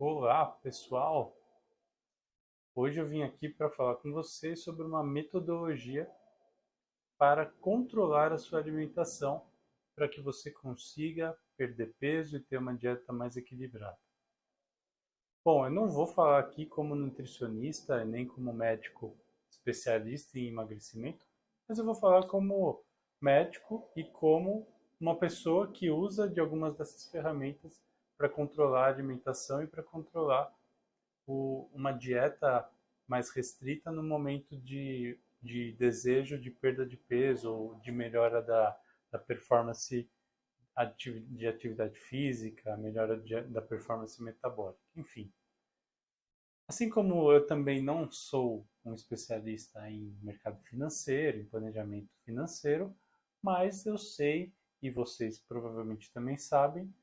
Olá, pessoal! Hoje eu vim aqui para falar com vocês sobre uma metodologia para controlar a sua alimentação para que você consiga perder peso e ter uma dieta mais equilibrada. Bom, eu não vou falar aqui como nutricionista nem como médico especialista em emagrecimento, mas eu vou falar como médico e como uma pessoa que usa de algumas dessas ferramentas para controlar a alimentação e para controlar uma dieta mais restrita no momento de desejo de perda de peso ou de melhora da performance de atividade física, melhora da performance metabólica, enfim. Assim como eu também não sou um especialista em mercado financeiro, em planejamento financeiro, mas eu sei, e vocês provavelmente também sabem,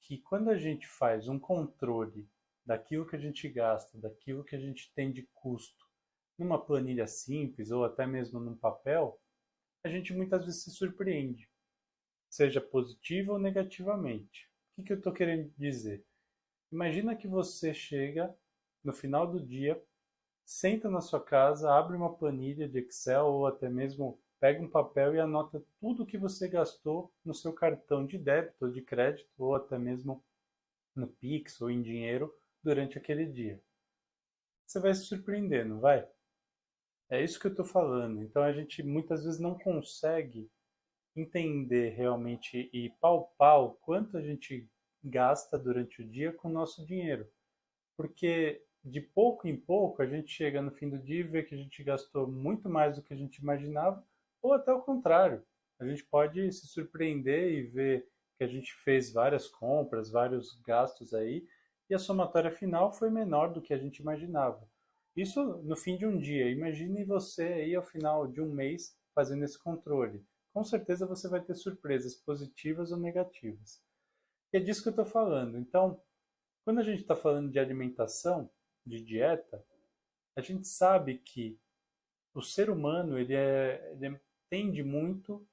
que quando a gente faz um controle daquilo que a gente gasta, daquilo que a gente tem de custo, numa planilha simples ou até mesmo num papel, a gente muitas vezes se surpreende, seja positivo ou negativamente. O que eu estou querendo dizer? Imagina que você chega no final do dia, senta na sua casa, abre uma planilha de Excel ou até mesmo pega um papel e anota tudo o que você gastou no seu cartão de débito ou de crédito ou até mesmo no Pix ou em dinheiro durante aquele dia. Você vai se surpreender, não vai? É isso que eu estou falando. Então a gente muitas vezes não consegue entender realmente e palpar o quanto a gente gasta durante o dia com o nosso dinheiro. Porque de pouco em pouco a gente chega no fim do dia e vê que a gente gastou muito mais do que a gente imaginava, ou até o contrário. A gente pode se surpreender e ver que a gente fez várias compras, vários gastos aí, e a somatória final foi menor do que a gente imaginava. Isso no fim de um dia. Imagine você aí ao final de um mês fazendo esse controle. Com certeza você vai ter surpresas positivas ou negativas. E é disso que eu estou falando. Então, quando a gente está falando de alimentação, de dieta, a gente sabe que o ser humano ele tende muito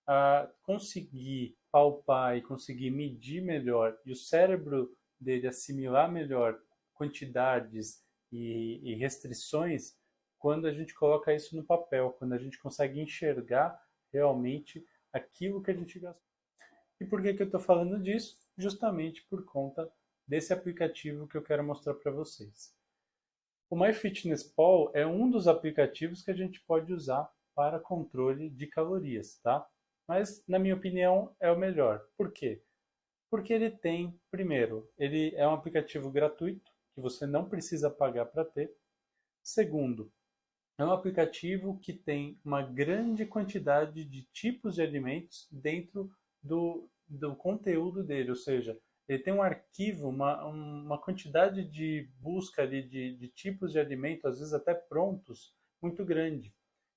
a conseguir palpar e conseguir medir melhor e o cérebro dele assimilar melhor quantidades e restrições quando a gente coloca isso no papel, quando a gente consegue enxergar realmente aquilo que a gente gastou. E por que eu estou falando disso? Justamente por conta desse aplicativo que eu quero mostrar para vocês. O MyFitnessPal é um dos aplicativos que a gente pode usar para controle de calorias, tá? Mas, na minha opinião, é o melhor. Por quê? Porque ele tem, primeiro, ele é um aplicativo gratuito, que você não precisa pagar para ter. Segundo, é um aplicativo que tem uma grande quantidade de tipos de alimentos dentro do conteúdo dele, ou seja, ele tem um arquivo, uma quantidade de busca ali de tipos de alimento, às vezes até prontos, muito grande.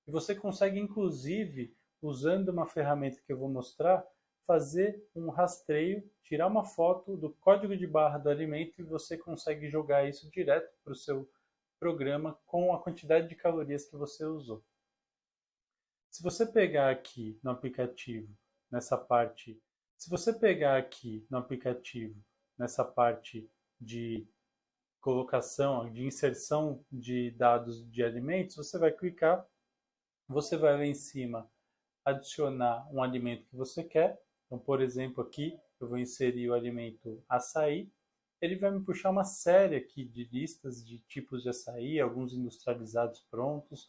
E você consegue, inclusive, usando uma ferramenta que eu vou mostrar, fazer um rastreio, tirar uma foto do código de barra do alimento e você consegue jogar isso direto para o seu programa com a quantidade de calorias que você usou. Se você pegar aqui no aplicativo, nessa parte, se você pegar aqui no aplicativo, nessa parte de colocação, de inserção de dados de alimentos, você vai clicar, você vai lá em cima adicionar um alimento que você quer. Então, por exemplo, aqui eu vou inserir o alimento açaí. Ele vai me puxar uma série aqui de listas de tipos de açaí, alguns industrializados prontos.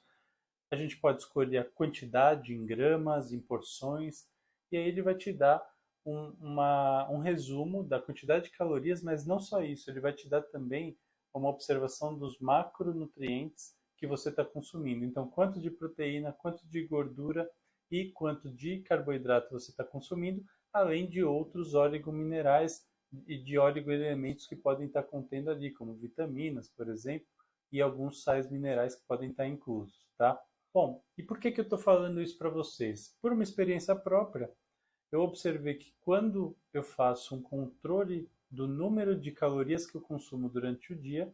A gente pode escolher a quantidade em gramas, em porções, e aí ele vai te dar um resumo da quantidade de calorias, mas não só isso, ele vai te dar também uma observação dos macronutrientes que você está consumindo. Então, quanto de proteína, quanto de gordura e quanto de carboidrato você está consumindo, além de outros oligominerais e de oligoelementos que podem estar contendo ali, como vitaminas, por exemplo, e alguns sais minerais que podem estar inclusos, tá? Bom, e por que eu estou falando isso para vocês? Por uma experiência própria, eu observei que quando eu faço um controle do número de calorias que eu consumo durante o dia,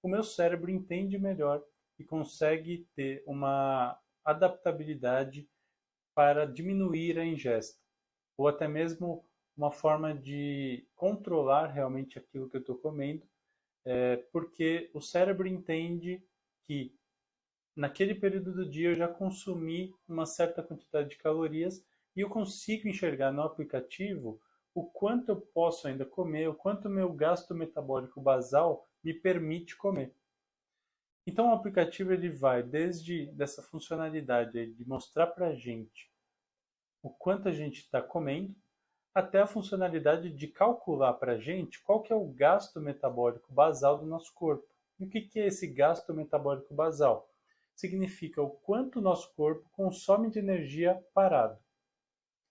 o meu cérebro entende melhor e consegue ter uma adaptabilidade para diminuir a ingesta, ou até mesmo uma forma de controlar realmente aquilo que eu estou comendo, porque o cérebro entende que naquele período do dia eu já consumi uma certa quantidade de calorias e eu consigo enxergar no aplicativo o quanto eu posso ainda comer, o quanto o meu gasto metabólico basal me permite comer. Então o aplicativo ele vai desde dessa funcionalidade de mostrar para a gente o quanto a gente está comendo, até a funcionalidade de calcular para a gente qual que é o gasto metabólico basal do nosso corpo. E o que é esse gasto metabólico basal? Significa o quanto o nosso corpo consome de energia parado.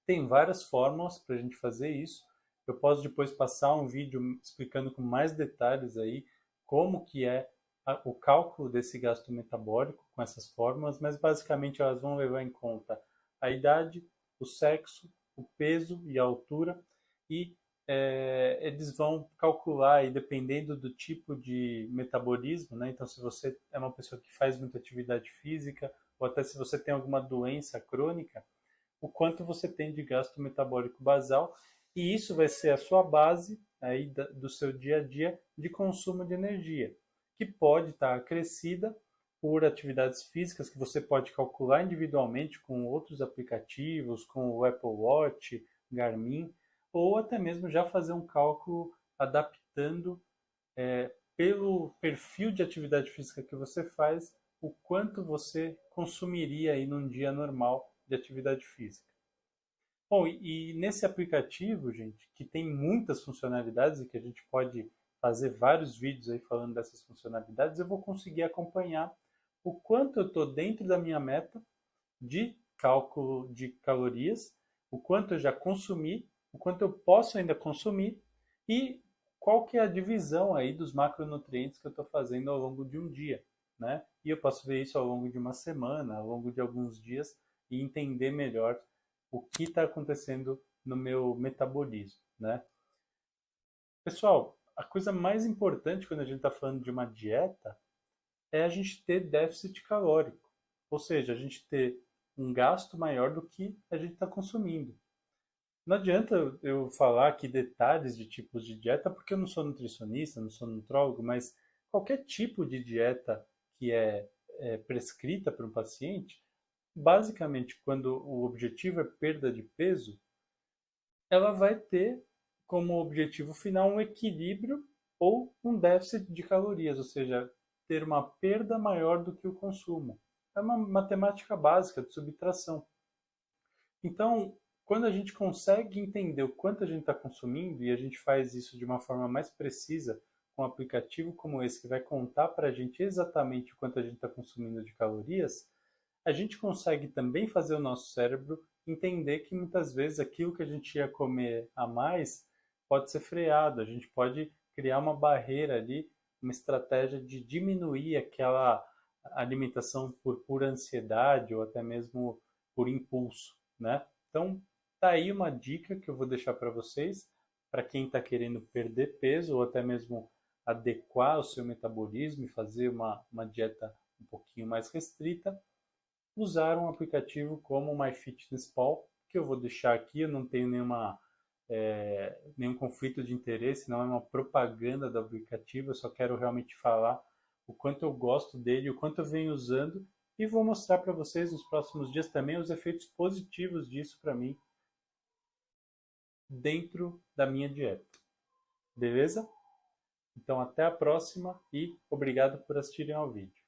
Tem várias fórmulas para a gente fazer isso. Eu posso depois passar um vídeo explicando com mais detalhes aí como que é o cálculo desse gasto metabólico com essas fórmulas, mas basicamente elas vão levar em conta a idade, o sexo, o peso e a altura e eles vão calcular, e dependendo do tipo de metabolismo, né? Então, se você é uma pessoa que faz muita atividade física, ou até se você tem alguma doença crônica, o quanto você tem de gasto metabólico basal, e isso vai ser a sua base aí do seu dia a dia de consumo de energia, que pode estar acrescida por atividades físicas que você pode calcular individualmente com outros aplicativos, com o Apple Watch, Garmin, ou até mesmo já fazer um cálculo adaptando pelo perfil de atividade física que você faz, o quanto você consumiria aí num dia normal de atividade física. Bom, e nesse aplicativo, gente, que tem muitas funcionalidades e que a gente pode fazer vários vídeos aí falando dessas funcionalidades, eu vou conseguir acompanhar o quanto eu estou dentro da minha meta de cálculo de calorias, o quanto eu já consumi, o quanto eu posso ainda consumir e qual que é a divisão aí dos macronutrientes que eu estou fazendo ao longo de um dia, né? E eu posso ver isso ao longo de uma semana, ao longo de alguns dias e entender melhor o que está acontecendo no meu metabolismo, né? Pessoal, a coisa mais importante quando a gente está falando de uma dieta é a gente ter déficit calórico, ou seja, a gente ter um gasto maior do que a gente está consumindo. Não adianta eu falar aqui detalhes de tipos de dieta, porque eu não sou nutricionista, não sou nutrólogo, mas qualquer tipo de dieta que é prescrita para um paciente, basicamente, quando o objetivo é perda de peso, ela vai ter como objetivo final um equilíbrio ou um déficit de calorias, ou seja, ter uma perda maior do que o consumo. É uma matemática básica de subtração. Então, quando a gente consegue entender o quanto a gente está consumindo e a gente faz isso de uma forma mais precisa, com um aplicativo como esse que vai contar para a gente exatamente o quanto a gente está consumindo de calorias, a gente consegue também fazer o nosso cérebro entender que muitas vezes aquilo que a gente ia comer a mais pode ser freado, a gente pode criar uma barreira ali, uma estratégia de diminuir aquela alimentação por pura ansiedade ou até mesmo por impulso, né? Então, tá aí uma dica que eu vou deixar para vocês, para quem está querendo perder peso ou até mesmo adequar o seu metabolismo e fazer uma dieta um pouquinho mais restrita, usar um aplicativo como o MyFitnessPal, que eu vou deixar aqui, eu não tenho nenhum conflito de interesse, não é uma propaganda do aplicativo, eu só quero realmente falar o quanto eu gosto dele, o quanto eu venho usando e vou mostrar para vocês nos próximos dias também os efeitos positivos disso para mim dentro da minha dieta. Beleza? Então até a próxima e obrigado por assistirem ao vídeo.